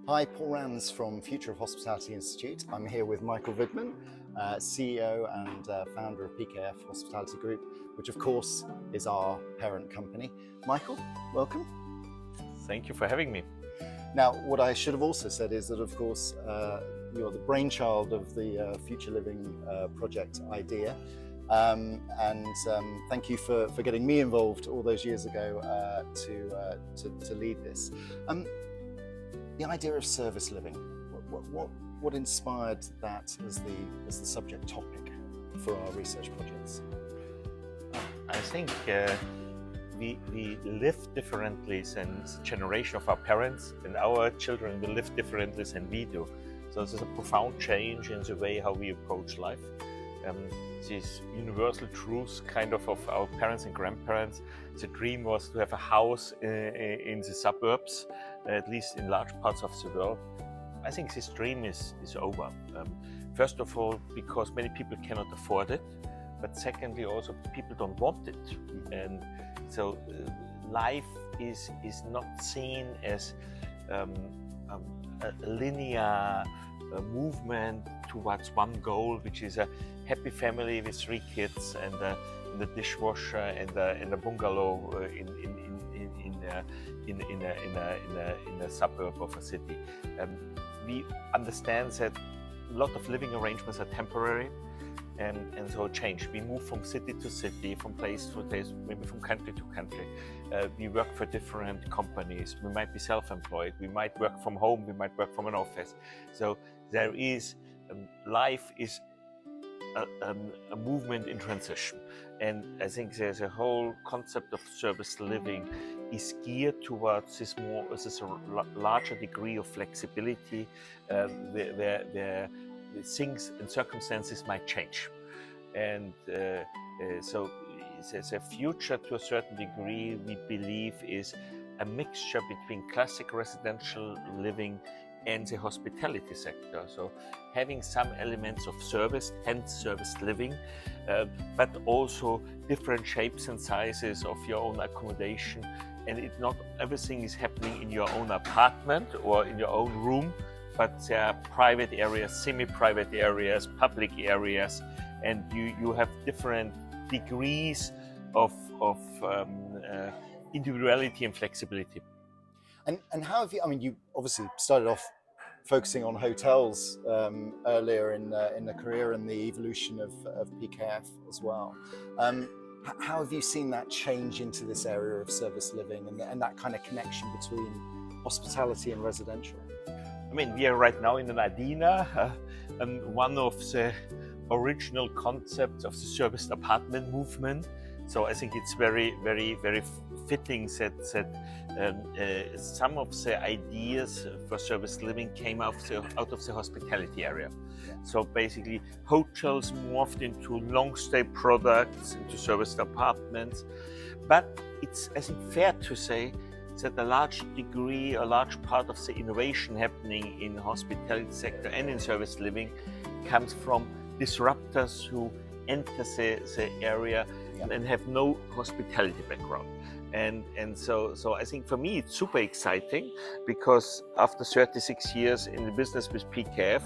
Hi, Paul Rands from Future of Hospitality Institute. I'm here with Michael Widmann, CEO and founder of PKF Hospitality Group, which of course is our parent company. Michael, welcome. Thank you for having me. Now, what I should have also said is that of course you're the brainchild of the Future Living project idea. Thank you for getting me involved all those years ago to lead this. The idea of service living, what inspired that as the subject topic for our research projects? I think we live differently since the generation of our parents, and our children will live differently than we do. So there's a profound change in the way how we approach life. These universal truths kind of our parents and grandparents. The dream was to have a house in the suburbs, at least in large parts of the world. I think this dream is over. First of all, because many people cannot afford it, but secondly also people don't want it. And so life is not seen as a linear movement towards one goal, which is a happy family with 3 kids and the dishwasher and a bungalow in a suburb of a city. We understand that a lot of living arrangements are temporary, and so change. We move from city to city, from place to place, maybe from country to country. We work for different companies. We might be self-employed. We might work from home. We might work from an office. So there is life is a movement in transition, and I think there's a whole concept of service living is geared towards this larger degree of flexibility, where things and circumstances might change, and so there's a future to a certain degree. We believe is a mixture between classic residential living and the hospitality sector. So having some elements of service, hence service living, but also different shapes and sizes of your own accommodation. And not everything is happening in your own apartment or in your own room, but there are private areas, semi-private areas, public areas, and you have different degrees of individuality and flexibility. And how have you? I mean, you obviously started off focusing on hotels earlier in the career and the evolution of PKF as well. How have you seen that change into this area of service living and that kind of connection between hospitality and residential? I mean, we are right now in an Adina, and one of the original concepts of the serviced apartment movement. So I think it's very, very, very fitting that some of the ideas for service living came out of the hospitality area. Yeah. So basically, hotels morphed into long stay products, into serviced apartments. But it's, I think, fair to say that a large part of the innovation happening in the hospitality sector and in service living comes from disruptors who enter the area and have no hospitality background. And so I think for me it's super exciting, because after 36 years in the business with PKF,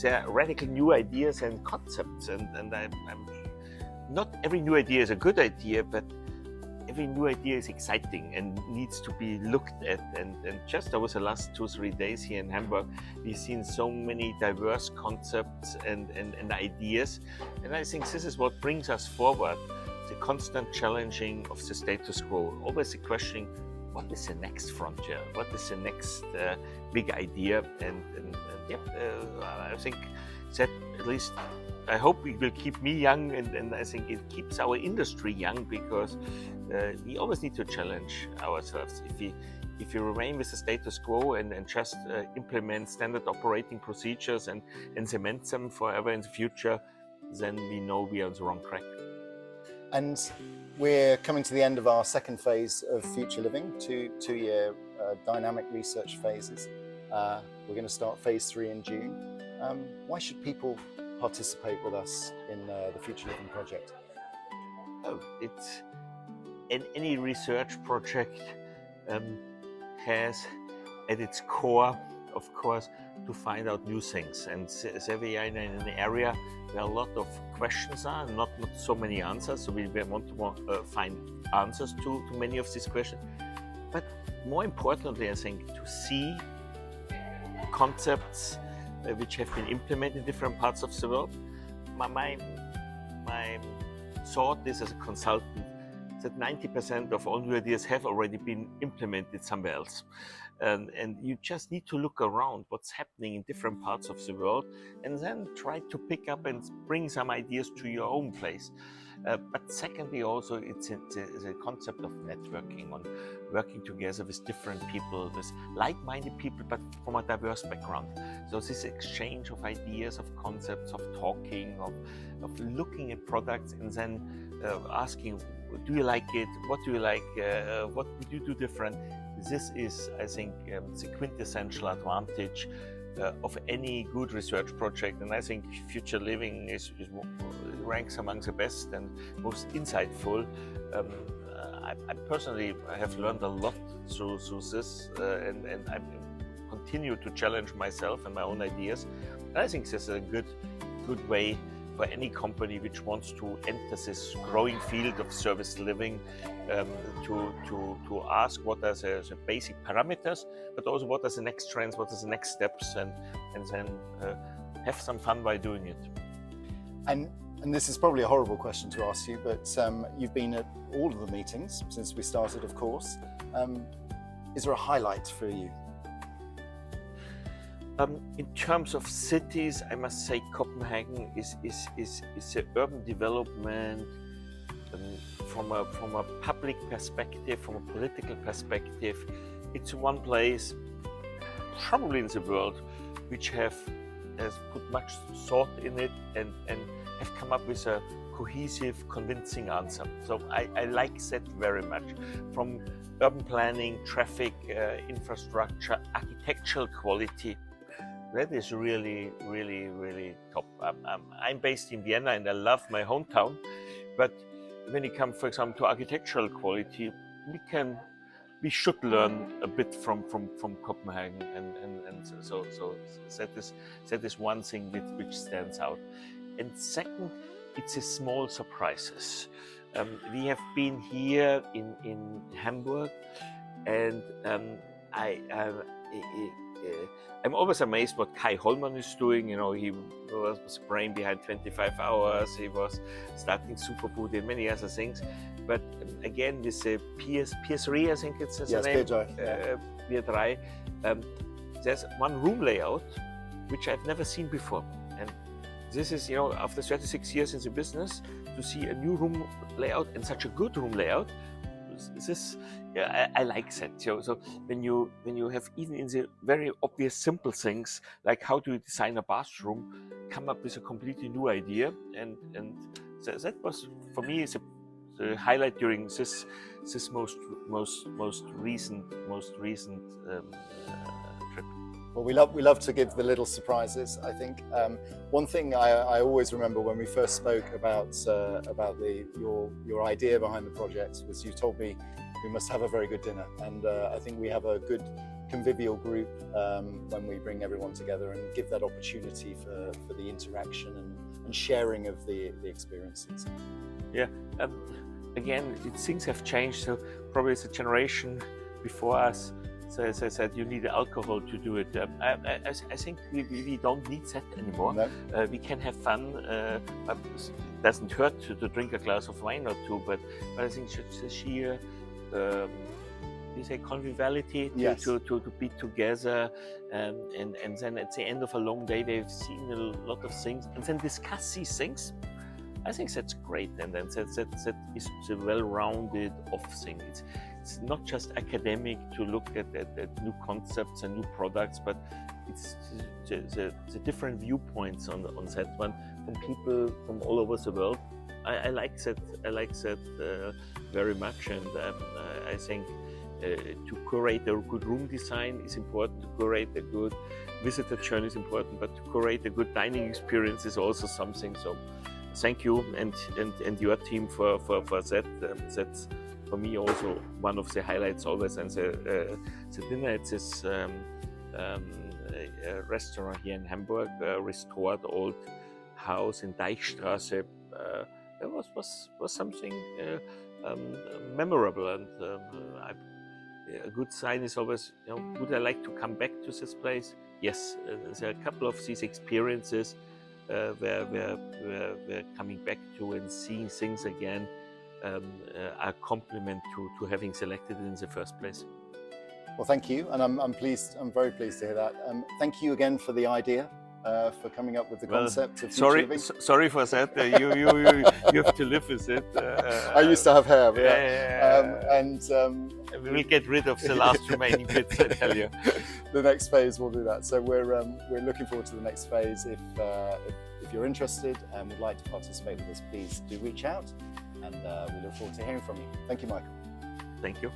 there are radical new ideas and concepts, and I'm not every new idea is a good idea, but every new idea is exciting and needs to be looked at. And just over the last 2-3 days here in Hamburg, we've seen so many diverse concepts and ideas. And I think this is what brings us forward, the constant challenging of the status quo. Always the question, what is the next frontier? What is the next big idea? I think that at least I hope it will keep me young, and I think it keeps our industry young, because we always need to challenge ourselves. If you remain with the status quo and just implement standard operating procedures and cement them forever in the future, then we know we are on the wrong track. And we're coming to the end of our second phase of Future Living, two-year dynamic research phases. We're going to start phase 3 in June. Why should people participate with us in the Future Living project? Any research project has at its core, of course, to find out new things. And so we are in an area where a lot of questions are, not so many answers. So we want to find answers to many of these questions. But more importantly, I think, to see concepts which have been implemented in different parts of the world. My thought is, as a consultant, that 90% of all new ideas have already been implemented somewhere else. And you just need to look around what's happening in different parts of the world and then try to pick up and bring some ideas to your own place. But secondly, also, it's a concept of networking, on working together with different people, with like-minded people, but from a diverse background. So this exchange of ideas, of concepts, of talking, of looking at products and then asking, do you like it? What do you like? What would you do different? This is, I think, the quintessential advantage of any good research project, and I think Future Living ranks among the best and most insightful. I personally have learned a lot through this, and I continue to challenge myself and my own ideas. And I think this is a good way for any company which wants to enter this growing field of service living, to ask what are the basic parameters, but also what are the next trends, what are the next steps, and then have some fun by doing it. And this is probably a horrible question to ask you, but you've been at all of the meetings since we started, of course. Is there a highlight for you? In terms of cities, I must say Copenhagen is a urban development from a public perspective, from a political perspective. It's one place, probably in the world, which has put much thought in it and have come up with a cohesive, convincing answer. So I like that very much. From urban planning, traffic, infrastructure, architectural quality. That is really, really, really top. I'm based in Vienna and I love my hometown, but when it comes, for example, to architectural quality, we should learn a bit from Copenhagen, and so that is one thing which stands out. And second, it's the small surprises. We have been here in Hamburg, and I'm always amazed what Kai Hollmann is doing. You know, he was the brain behind 25 Hours. He was starting Superfood and many other things. But again, with the PS3, I think it's the name. PS3. There's one room layout which I've never seen before. And this is, you know, after 36 years in the business, to see a new room layout and such a good room layout. This, I like that. So when you have, even in the very obvious simple things like how do you design a bathroom, come up with a completely new idea, and that was for me the highlight during this most recent trip. Well, we love to give the little surprises. I think one thing I always remember when we first spoke about your idea behind the project was you told me we must have a very good dinner, and I think we have a good convivial group when we bring everyone together and give that opportunity for the interaction and sharing of the experiences. Yeah, again, things have changed. So probably it's a generation before us. So as I said, you need alcohol to do it. I think we don't need that anymore. No. We can have fun. It doesn't hurt to drink a glass of wine or two, but I think the sheer we say conviviality to be together, and then at the end of a long day, they've seen a lot of things, and then discuss these things. I think that's great, and then that is a well-rounded off thing. It's not just academic to look at new concepts and new products, but it's the different viewpoints on that one from people from all over the world. I like that. I like that very much, and I think to curate a good room design is important. To curate a good visitor journey is important, but to curate a good dining experience is also something. So, thank you and your team for that. for me also one of the highlights always, and the dinner at this a restaurant here in Hamburg, restored old house in Deichstraße. It was something memorable, and a good sign is always, would I like to come back to this place? Yes, there are a couple of these experiences where we're coming back to and seeing things again are a compliment to having selected it in the first place. Well, thank you, and I'm pleased. I'm very pleased to hear that. Thank you again for the idea, for coming up with the concept of future living. Sorry for that. You have to live with it. I used to have hair, but and we will get rid of the last remaining bits, I tell you. The next phase will do that. So we're looking forward to the next phase. If you're interested and would like to participate with us, please do reach out, and we look forward to hearing from you. Thank you, Michael. Thank you.